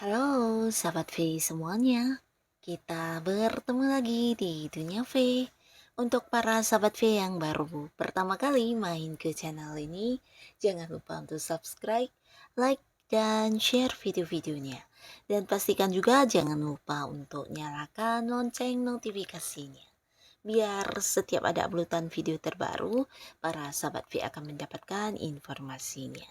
Halo sahabat V semuanya, kita bertemu lagi di Dunia V. Untuk para sahabat V yang baru pertama kali main ke channel ini, jangan lupa untuk subscribe, like, dan share video-videonya. Dan pastikan juga jangan lupa untuk nyalakan lonceng notifikasinya. Biar setiap ada uploadan video terbaru, para sahabat V akan mendapatkan informasinya.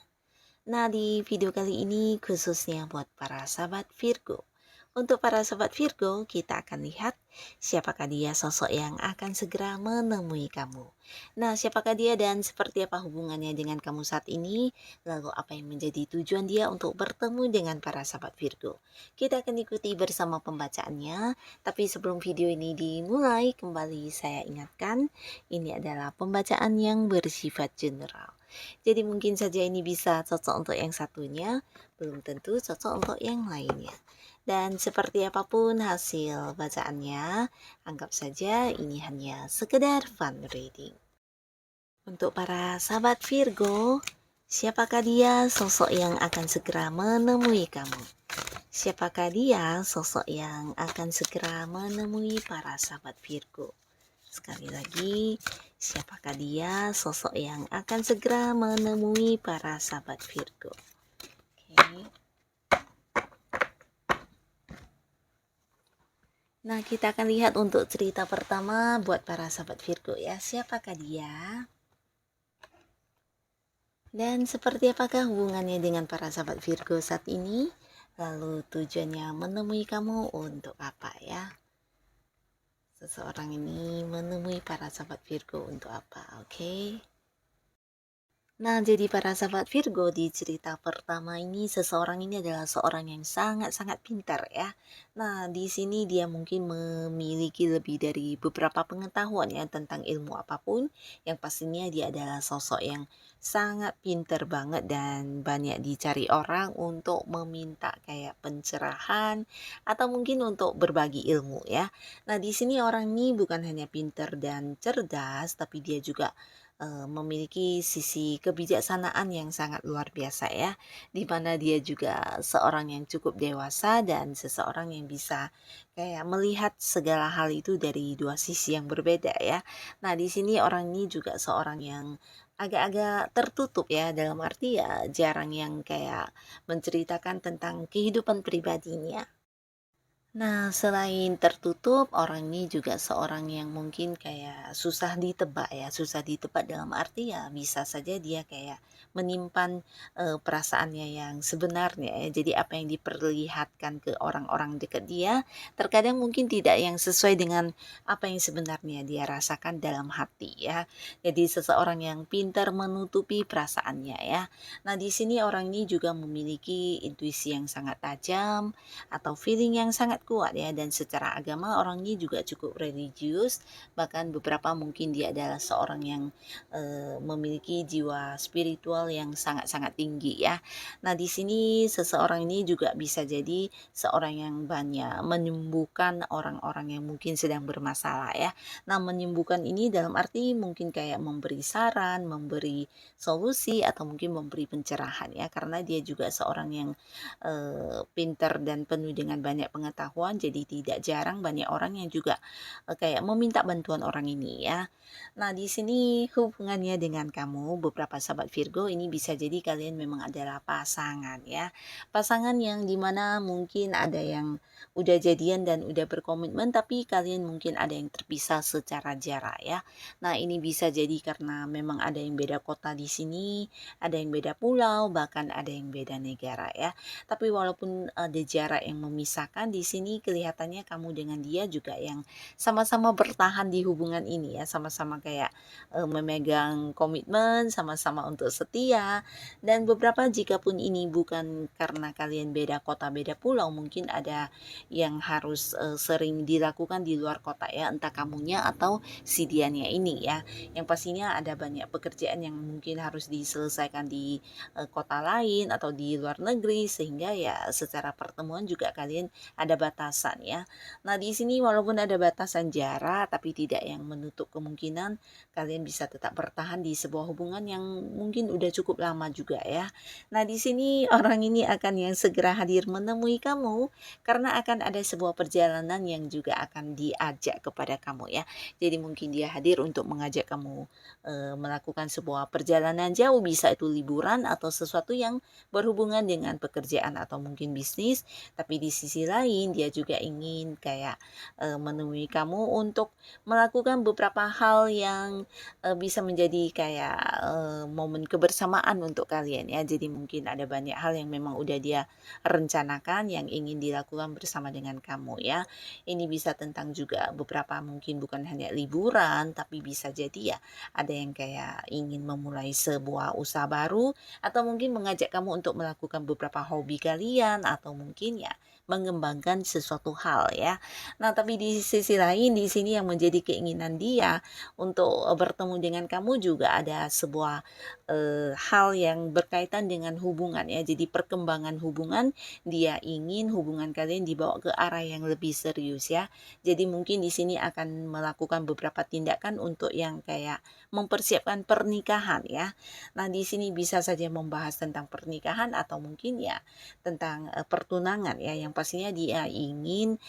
Nah, di video kali ini khususnya buat para sahabat Virgo. Untuk para sahabat Virgo, kita akan lihat siapakah dia sosok yang akan segera menemui kamu. Nah, siapakah dia dan seperti apa hubungannya dengan kamu saat ini? Lalu apa yang menjadi tujuan dia untuk bertemu dengan para sahabat Virgo? Kita akan ikuti bersama pembacaannya. Tapi sebelum video ini dimulai, kembali saya ingatkan, ini adalah pembacaan yang bersifat general. Jadi mungkin saja ini bisa cocok untuk yang satunya, belum tentu cocok untuk yang lainnya. Dan seperti apapun hasil bacaannya, anggap saja ini hanya sekedar fun reading. Untuk para sahabat Virgo, siapakah dia sosok yang akan segera menemui kamu? Siapakah dia sosok yang akan segera menemui para sahabat Virgo? Sekali lagi, siapakah dia sosok yang akan segera menemui para sahabat Virgo? Oke. Nah, kita akan lihat untuk cerita pertama buat para sahabat Virgo ya. Siapakah dia? Dan seperti apakah hubungannya dengan para sahabat Virgo saat ini? Lalu tujuannya menemui kamu untuk apa ya? Seseorang ini menemui para sahabat Virgo untuk apa? Oke. Nah, jadi para sahabat Virgo, di cerita pertama ini seseorang ini adalah seorang yang sangat-sangat pintar ya. Nah, di sini dia mungkin memiliki lebih dari beberapa pengetahuan ya tentang ilmu apapun. Yang pastinya dia adalah sosok yang sangat pintar banget dan banyak dicari orang untuk meminta kayak pencerahan atau mungkin untuk berbagi ilmu ya. Nah, di sini orang ini bukan hanya pintar dan cerdas, tapi dia juga memiliki sisi kebijaksanaan yang sangat luar biasa ya, di mana dia juga seorang yang cukup dewasa dan seseorang yang bisa kayak melihat segala hal itu dari dua sisi yang berbeda ya. Nah, di sini orang ini juga seorang yang agak-agak tertutup ya, dalam arti ya jarang yang kayak menceritakan tentang kehidupan pribadinya. Nah, selain tertutup, orang ini juga seorang yang mungkin kayak susah ditebak ya, susah ditebak dalam arti ya bisa saja dia kayak menyimpan perasaannya yang sebenarnya ya. Jadi apa yang diperlihatkan ke orang-orang dekat dia, terkadang mungkin tidak yang sesuai dengan apa yang sebenarnya dia rasakan dalam hati ya. Jadi seseorang yang pintar menutupi perasaannya ya. Nah, di sini orang ini juga memiliki intuisi yang sangat tajam atau feeling yang sangat kuat ya, dan secara agama orang ini juga cukup religius, bahkan beberapa mungkin dia adalah seorang yang memiliki jiwa spiritual yang sangat-sangat tinggi ya. Nah, di sini seseorang ini juga bisa jadi seorang yang banyak menyembuhkan orang-orang yang mungkin sedang bermasalah ya. Nah, menyembuhkan ini dalam arti mungkin kayak memberi saran, memberi solusi atau mungkin memberi pencerahan ya, karena dia juga seorang yang pintar dan penuh dengan banyak pengetahuan, jadi tidak jarang banyak orang yang juga kayak meminta bantuan orang ini ya. Nah, di sini hubungannya dengan kamu beberapa sahabat Virgo ini bisa jadi kalian memang adalah pasangan ya. Pasangan yang dimana mungkin ada yang udah jadian dan udah berkomitmen, tapi kalian mungkin ada yang terpisah secara jarak ya. Nah, ini bisa jadi karena memang ada yang beda kota di sini, ada yang beda pulau, bahkan ada yang beda negara ya. Tapi walaupun ada jarak yang memisahkan, di sini sini kelihatannya kamu dengan dia juga yang sama-sama bertahan di hubungan ini ya, sama-sama kayak memegang komitmen, sama-sama untuk setia. Dan beberapa jikapun ini bukan karena kalian beda kota, beda pulau, mungkin ada yang harus sering dilakukan di luar kota ya, entah kamunya atau si dianya ini ya. Yang pastinya ada banyak pekerjaan yang mungkin harus diselesaikan di kota lain atau di luar negeri, sehingga ya secara pertemuan juga kalian ada batasan ya. Nah, di sini walaupun ada batasan jarak tapi tidak yang menutup kemungkinan kalian bisa tetap bertahan di sebuah hubungan yang mungkin udah cukup lama juga ya. Nah, di sini orang ini akan yang segera hadir menemui kamu karena akan ada sebuah perjalanan yang juga akan diajak kepada kamu ya. Jadi mungkin dia hadir untuk mengajak kamu melakukan sebuah perjalanan jauh, bisa itu liburan atau sesuatu yang berhubungan dengan pekerjaan atau mungkin bisnis. Tapi di sisi lain dia juga ingin kayak menemui kamu untuk melakukan beberapa hal yang bisa menjadi kayak momen kebersamaan untuk kalian ya. Jadi mungkin ada banyak hal yang memang udah dia rencanakan yang ingin dilakukan bersama dengan kamu ya. Ini bisa tentang juga beberapa mungkin bukan hanya liburan, tapi bisa jadi ya ada yang kayak ingin memulai sebuah usaha baru atau mungkin mengajak kamu untuk melakukan beberapa hobi kalian atau mungkin ya mengembangkan sesuatu hal ya. Nah, tapi di sisi lain di sini yang menjadi keinginan dia untuk bertemu dengan kamu juga ada sebuah hal yang berkaitan dengan hubungan ya. Jadi perkembangan hubungan, dia ingin hubungan kalian dibawa ke arah yang lebih serius ya. Jadi mungkin di sini akan melakukan beberapa tindakan untuk yang kayak mempersiapkan pernikahan ya. Nah, di sini bisa saja membahas tentang pernikahan atau mungkin ya tentang pertunangan ya. Yang pastinya dia ingin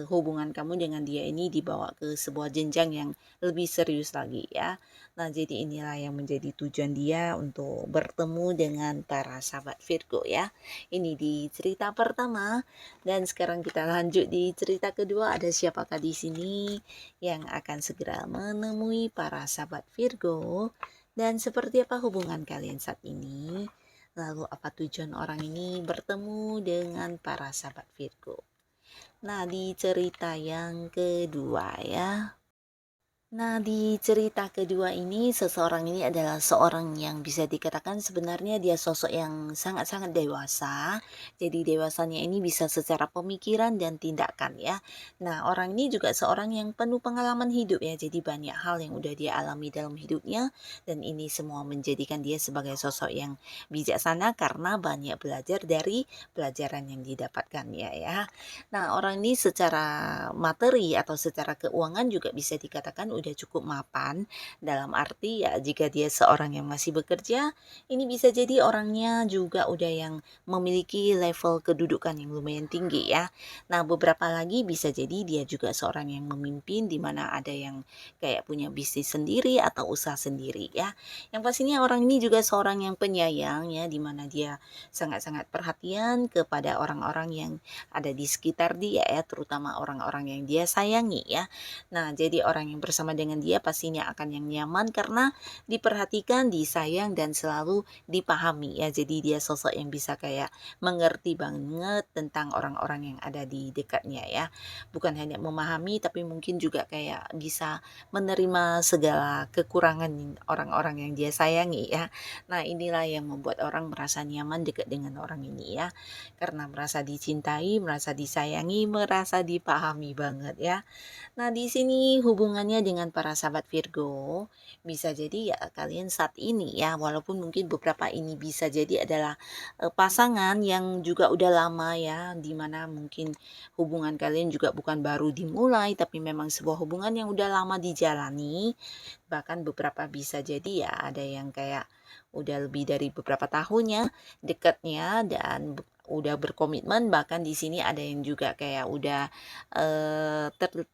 hubungan kamu dengan dia ini dibawa ke sebuah jenjang yang lebih serius lagi ya. Nah, jadi inilah yang menjadi tujuan dia untuk bertemu dengan para sahabat Virgo ya. Ini di cerita pertama, dan sekarang kita lanjut di cerita kedua. Ada siapakah di sini yang akan segera menemui para sahabat Virgo, dan seperti apa hubungan kalian saat ini? Lalu apa tujuan orang ini bertemu dengan para sahabat Virgo? Nah, di cerita yang kedua ya. Nah, di cerita kedua ini, seseorang ini adalah seorang yang bisa dikatakan sebenarnya dia sosok yang sangat-sangat dewasa. Jadi dewasanya ini bisa secara pemikiran dan tindakan ya. Nah, orang ini juga seorang yang penuh pengalaman hidup ya. Jadi banyak hal yang udah dia alami dalam hidupnya, dan ini semua menjadikan dia sebagai sosok yang bijaksana karena banyak belajar dari pelajaran yang didapatkan ya. Nah, orang ini secara materi atau secara keuangan juga bisa dikatakan udah cukup mapan, dalam arti ya jika dia seorang yang masih bekerja, ini bisa jadi orangnya juga udah yang memiliki level kedudukan yang lumayan tinggi ya. Nah, beberapa lagi bisa jadi dia juga seorang yang memimpin, di mana ada yang kayak punya bisnis sendiri atau usaha sendiri ya. Yang pastinya orang ini juga seorang yang penyayang ya, di mana dia sangat-sangat perhatian kepada orang-orang yang ada di sekitar dia ya, terutama orang-orang yang dia sayangi ya. Nah, jadi orang yang bersama dengan dia pastinya akan yang nyaman karena diperhatikan, disayang, dan selalu dipahami ya. Jadi dia sosok yang bisa kayak mengerti banget tentang orang-orang yang ada di dekatnya ya. Bukan hanya memahami tapi mungkin juga kayak bisa menerima segala kekurangan orang-orang yang dia sayangi ya. Nah, inilah yang membuat orang merasa nyaman dekat dengan orang ini ya. Karena merasa dicintai, merasa disayangi, merasa dipahami banget ya. Nah, di sini hubungannya dengan para sahabat Virgo bisa jadi ya kalian saat ini ya, walaupun mungkin beberapa ini bisa jadi adalah pasangan yang juga udah lama ya, dimana mungkin hubungan kalian juga bukan baru dimulai, tapi memang sebuah hubungan yang udah lama dijalani. Bahkan beberapa bisa jadi ya ada yang kayak udah lebih dari beberapa tahunnya dekatnya dan udah berkomitmen, bahkan di sini ada yang juga kayak udah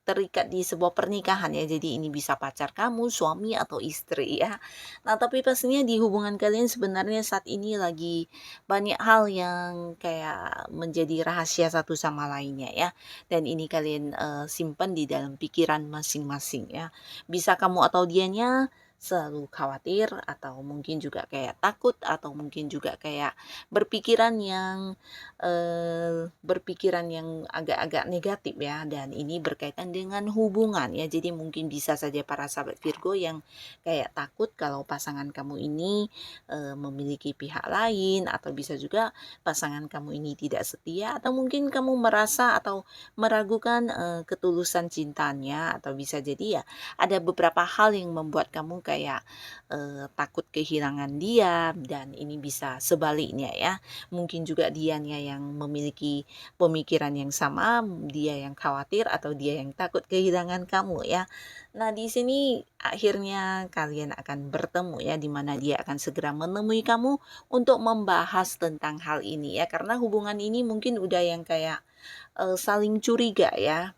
terikat di sebuah pernikahan ya. Jadi ini bisa pacar kamu, suami atau istri ya. Nah, tapi pastinya di hubungan kalian sebenarnya saat ini lagi banyak hal yang kayak menjadi rahasia satu sama lainnya ya. Dan ini kalian simpan di dalam pikiran masing-masing ya. Bisa kamu atau dianya selalu khawatir atau mungkin juga kayak takut atau mungkin juga kayak berpikiran yang agak-agak negatif ya, dan ini berkaitan dengan hubungan ya. Jadi mungkin bisa saja para sahabat Virgo yang kayak takut kalau pasangan kamu ini memiliki pihak lain, atau bisa juga pasangan kamu ini tidak setia, atau mungkin kamu merasa atau meragukan ketulusan cintanya, atau bisa jadi ya ada beberapa hal yang membuat kamu kayak takut kehilangan dia, dan ini bisa sebaliknya ya. Mungkin juga dianya yang memiliki pemikiran yang sama, dia yang khawatir atau dia yang takut kehilangan kamu ya. Nah, di sini akhirnya kalian akan bertemu ya, di mana dia akan segera menemui kamu untuk membahas tentang hal ini ya, karena hubungan ini mungkin udah yang kayak saling curiga ya.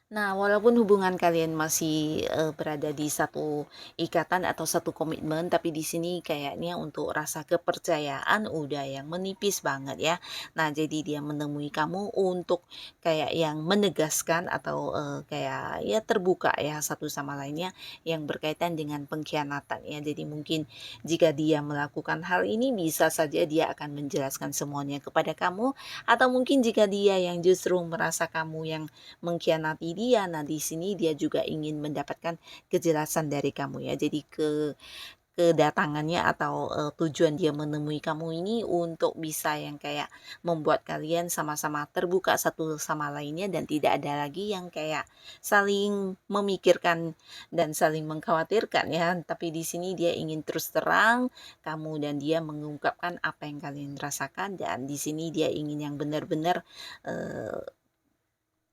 Nah, walaupun hubungan kalian masih berada di satu ikatan atau satu komitmen, tapi di sini kayaknya untuk rasa kepercayaan udah yang menipis banget ya. Nah, jadi dia menemui kamu untuk kayak yang menegaskan atau kayak ya terbuka ya satu sama lainnya yang berkaitan dengan pengkhianatan ya. Jadi mungkin jika dia melakukan hal ini, bisa saja dia akan menjelaskan semuanya kepada kamu, atau mungkin jika dia yang justru merasa kamu yang mengkhianati dia. Nah, di sini dia juga ingin mendapatkan kejelasan dari kamu ya. Jadi kedatangannya atau tujuan dia menemui kamu ini untuk bisa yang kayak membuat kalian sama-sama terbuka satu sama lainnya, dan tidak ada lagi yang kayak saling memikirkan dan saling mengkhawatirkan ya. Tapi di sini dia ingin terus terang kamu dan dia mengungkapkan apa yang kalian rasakan, dan di sini dia ingin yang benar-benar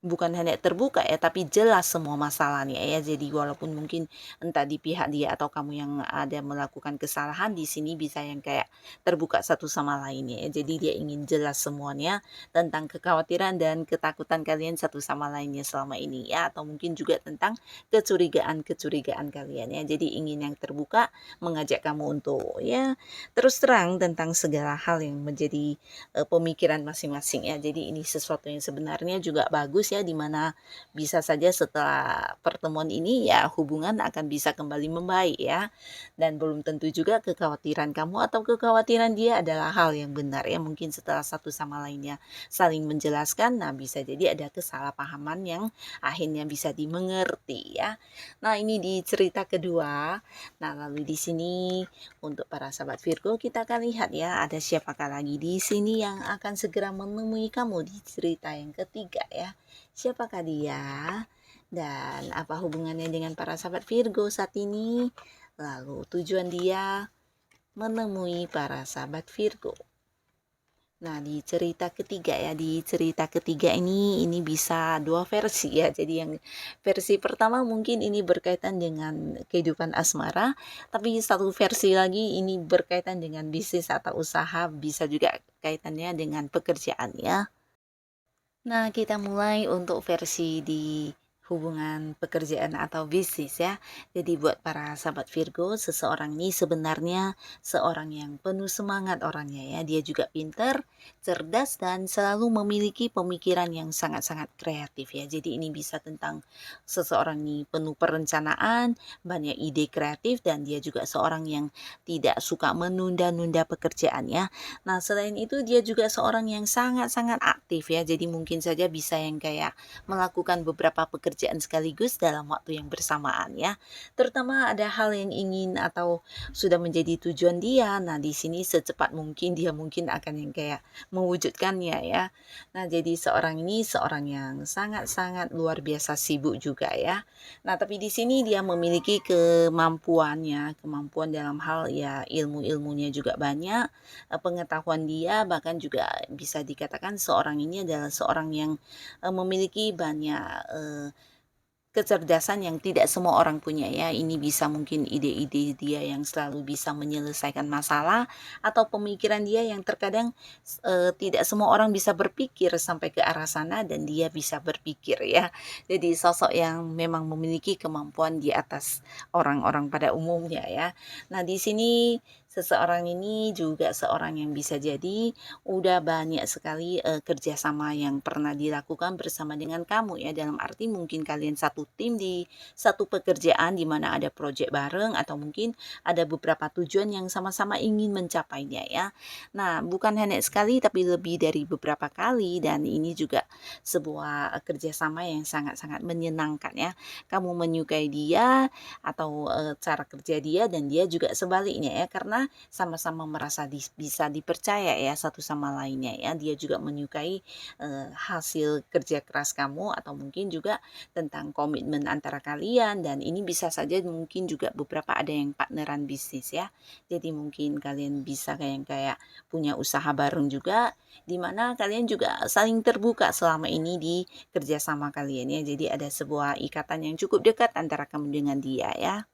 bukan hanya terbuka ya, tapi jelas semua masalahnya ya. Jadi walaupun mungkin entah di pihak dia atau kamu yang ada melakukan kesalahan, di sini bisa yang kayak terbuka satu sama lainnya ya. Jadi dia ingin jelas semuanya tentang kekhawatiran dan ketakutan kalian satu sama lainnya selama ini ya, atau mungkin juga tentang kecurigaan kalian ya. Jadi ingin yang terbuka, mengajak kamu untuk ya terus terang tentang segala hal yang menjadi pemikiran masing-masing ya. Jadi ini sesuatu yang sebenarnya juga bagus ya, dimana bisa saja setelah pertemuan ini ya hubungan akan bisa kembali membaik ya, dan belum tentu juga kekhawatiran kamu atau kekhawatiran dia adalah hal yang benar ya. Mungkin setelah satu sama lainnya saling menjelaskan, nah bisa jadi ada kesalahpahaman yang akhirnya bisa dimengerti ya. Nah, ini di cerita kedua. Nah, lalu di sini untuk para sahabat Virgo, kita akan lihat ya ada siapakah lagi di sini yang akan segera menemui kamu di cerita yang ketiga ya. Siapakah dia? Dan apa hubungannya dengan para sahabat Virgo saat ini? Lalu tujuan dia menemui para sahabat Virgo. Nah, di cerita ketiga ya, di cerita ketiga ini bisa dua versi ya. Jadi yang versi pertama mungkin ini berkaitan dengan kehidupan asmara, tapi satu versi lagi ini berkaitan dengan bisnis atau usaha, bisa juga kaitannya dengan pekerjaan ya. Nah, kita mulai untuk versi di hubungan pekerjaan atau bisnis ya. Jadi buat para sahabat Virgo, seseorang ini sebenarnya seorang yang penuh semangat orangnya ya. Dia juga pintar, cerdas, dan selalu memiliki pemikiran yang sangat-sangat kreatif ya. Jadi ini bisa tentang seseorang ini penuh perencanaan, banyak ide kreatif, dan dia juga seorang yang tidak suka menunda-nunda pekerjaan ya. Nah, selain itu dia juga seorang yang sangat-sangat aktif ya. Jadi mungkin saja bisa yang kayak melakukan beberapa pekerjaan sekaligus dalam waktu yang bersamaan ya. Terutama ada hal yang ingin atau sudah menjadi tujuan dia. Nah, di sini secepat mungkin dia mungkin akan yang kayak mewujudkannya ya. Nah, jadi seorang ini seorang yang sangat-sangat luar biasa sibuk juga ya. Nah, tapi di sini dia memiliki kemampuan dalam hal ya ilmu-ilmunya juga banyak, pengetahuan dia, bahkan juga bisa dikatakan seorang ini adalah seorang yang memiliki banyak kecerdasan yang tidak semua orang punya ya. Ini bisa mungkin ide-ide dia yang selalu bisa menyelesaikan masalah, atau pemikiran dia yang terkadang tidak semua orang bisa berpikir sampai ke arah sana, dan dia bisa berpikir ya. Jadi sosok yang memang memiliki kemampuan di atas orang-orang pada umumnya ya. Nah, di sini seseorang ini juga seorang yang bisa jadi udah banyak sekali kerjasama yang pernah dilakukan bersama dengan kamu ya, dalam arti mungkin kalian satu tim di satu pekerjaan di mana ada proyek bareng atau mungkin ada beberapa tujuan yang sama-sama ingin mencapainya ya. Nah, bukan hanya sekali tapi lebih dari beberapa kali, dan ini juga sebuah kerjasama yang sangat-sangat menyenangkan ya. Kamu menyukai dia atau cara kerja dia, dan dia juga sebaliknya ya, karena sama-sama merasa bisa dipercaya ya satu sama lainnya ya. Dia juga menyukai hasil kerja keras kamu, atau mungkin juga tentang komitmen antara kalian, dan ini bisa saja mungkin juga beberapa ada yang partneran bisnis ya. Jadi mungkin kalian bisa kayak punya usaha bareng juga, di mana kalian juga saling terbuka selama ini di kerjasama kalian ya. Jadi ada sebuah ikatan yang cukup dekat antara kamu dengan dia ya.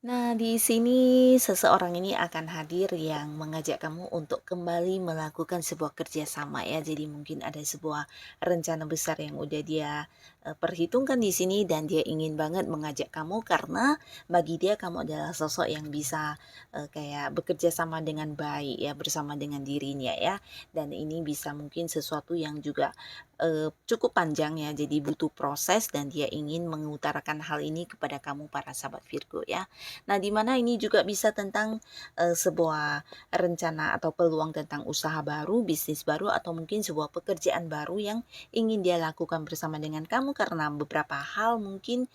Nah, di sini seseorang ini akan hadir yang mengajak kamu untuk kembali melakukan sebuah kerjasama ya. Jadi mungkin ada sebuah rencana besar yang udah dia perhitungkan di sini, dan dia ingin banget mengajak kamu karena bagi dia kamu adalah sosok yang bisa kayak bekerja sama dengan baik ya, bersama dengan dirinya ya. Dan ini bisa mungkin sesuatu yang juga cukup panjang ya. Jadi butuh proses, dan dia ingin mengutarakan hal ini kepada kamu para sahabat Virgo ya. Nah, di mana ini juga bisa tentang sebuah rencana atau peluang tentang usaha baru, bisnis baru, atau mungkin sebuah pekerjaan baru yang ingin dia lakukan bersama dengan kamu, karena beberapa hal mungkin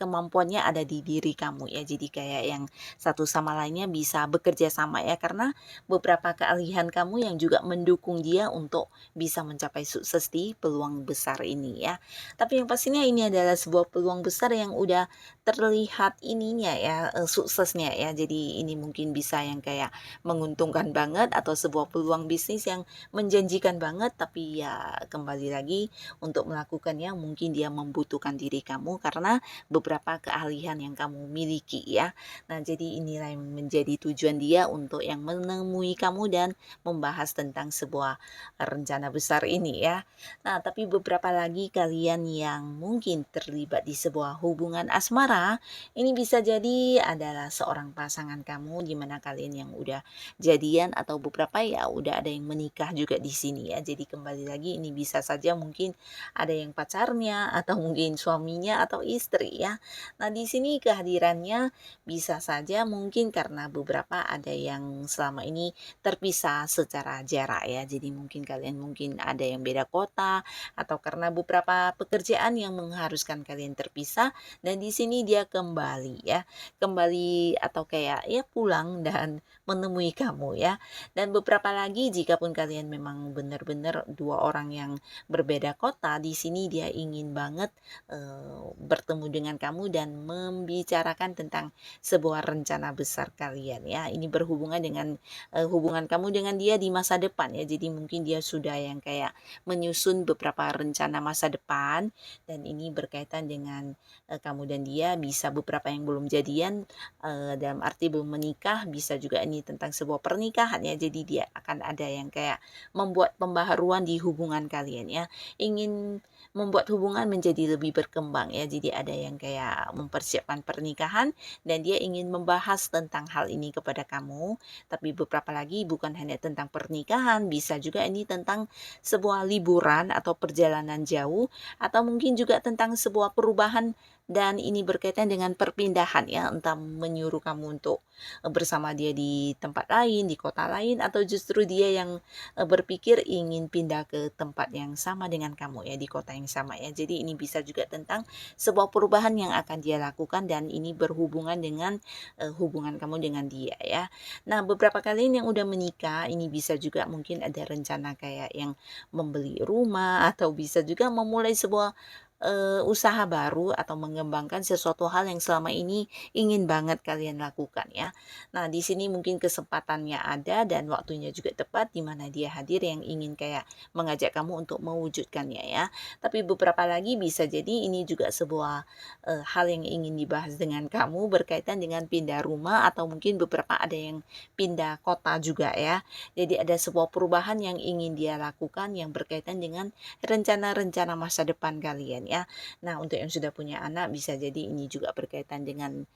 kemampuannya ada di diri kamu ya. Jadi kayak yang satu sama lainnya bisa bekerja sama ya, karena beberapa keahlian kamu yang juga mendukung dia untuk bisa mencapai sukses di peluang besar ini ya. Tapi yang pastinya ini adalah sebuah peluang besar yang udah terlihat ininya ya, suksesnya ya. Jadi ini mungkin bisa yang kayak menguntungkan banget, atau sebuah peluang bisnis yang menjanjikan banget, tapi ya kembali lagi untuk melakukannya mungkin dia membutuhkan diri kamu karena beberapa keahlian yang kamu miliki ya. Nah, jadi inilah yang menjadi tujuan dia untuk yang menemui kamu dan membahas tentang sebuah rencana besar ini ya. Nah, tapi beberapa lagi kalian yang mungkin terlibat di sebuah hubungan asmara, ini bisa jadi adalah seorang pasangan kamu di mana kalian yang udah jadian, atau beberapa ya udah ada yang menikah juga di sini ya. Jadi kembali lagi ini bisa saja mungkin ada yang pacarnya, atau mungkin suaminya atau istri ya. Nah, di sini kehadirannya bisa saja mungkin karena beberapa ada yang selama ini terpisah secara jarak ya. Jadi mungkin kalian mungkin ada yang beda kota, atau karena beberapa pekerjaan yang mengharuskan kalian terpisah, dan di sini dia kembali ya. Kembali atau kayak ya pulang dan menemui kamu ya. Dan beberapa lagi jikapun kalian memang benar-benar dua orang yang berbeda kota, di sini dia ingin banget bertemu dengan kamu dan membicarakan tentang sebuah rencana besar kalian ya. Ini berhubungan dengan hubungan kamu dengan dia di masa depan ya. Jadi mungkin dia sudah yang kayak menyusun beberapa rencana masa depan, dan ini berkaitan dengan kamu dan dia. Bisa beberapa yang belum jadian, dalam arti belum menikah, bisa juga ini tentang sebuah pernikahan ya. Jadi dia akan ada yang kayak membuat pembaharuan di hubungan kalian ya, ingin membuat hubungan menjadi lebih berkembang ya. Jadi ada yang kayak mempersiapkan pernikahan, dan dia ingin membahas tentang hal ini kepada kamu. Tapi beberapa lagi bukan hanya tentang pernikahan, bisa juga ini tentang sebuah liburan atau perjalanan jauh, atau mungkin juga tentang sebuah perubahan, dan ini berkaitan dengan perpindahan ya, entah menyuruh kamu untuk bersama dia di tempat lain, di kota lain, atau justru dia yang berpikir ingin pindah ke tempat yang sama dengan kamu ya, di kota yang sama ya. Jadi ini bisa juga tentang sebuah perubahan yang akan dia lakukan, dan ini berhubungan dengan hubungan kamu dengan dia ya. Nah, beberapa kalian yang udah menikah, ini bisa juga mungkin ada rencana kayak yang membeli rumah, atau bisa juga memulai sebuah usaha baru, atau mengembangkan sesuatu hal yang selama ini ingin banget kalian lakukan ya. Nah, di sini mungkin kesempatannya ada dan waktunya juga tepat, di mana dia hadir yang ingin kayak mengajak kamu untuk mewujudkannya ya. Tapi beberapa lagi bisa jadi ini juga sebuah hal yang ingin dibahas dengan kamu berkaitan dengan pindah rumah, atau mungkin beberapa ada yang pindah kota juga ya. Jadi ada sebuah perubahan yang ingin dia lakukan yang berkaitan dengan rencana-rencana masa depan kalian ya. Nah, untuk yang sudah punya anak bisa jadi ini juga berkaitan dengan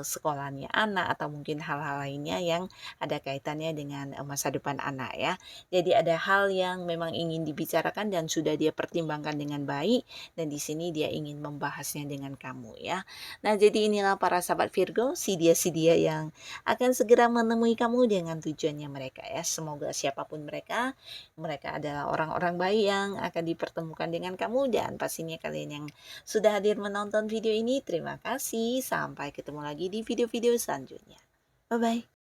sekolahnya anak atau mungkin hal-hal lainnya yang ada kaitannya dengan masa depan anak ya. Jadi ada hal yang memang ingin dibicarakan dan sudah dia pertimbangkan dengan baik, dan di sini dia ingin membahasnya dengan kamu ya. Nah, jadi inilah para sahabat Virgo, si dia yang akan segera menemui kamu dengan tujuannya mereka ya. Semoga siapapun mereka, mereka adalah orang-orang baik yang akan dipertemukan dengan kamu, dan pastinya kalian yang sudah hadir menonton video ini, terima kasih. Sampai ketemu lagi di video-video selanjutnya. Bye-bye.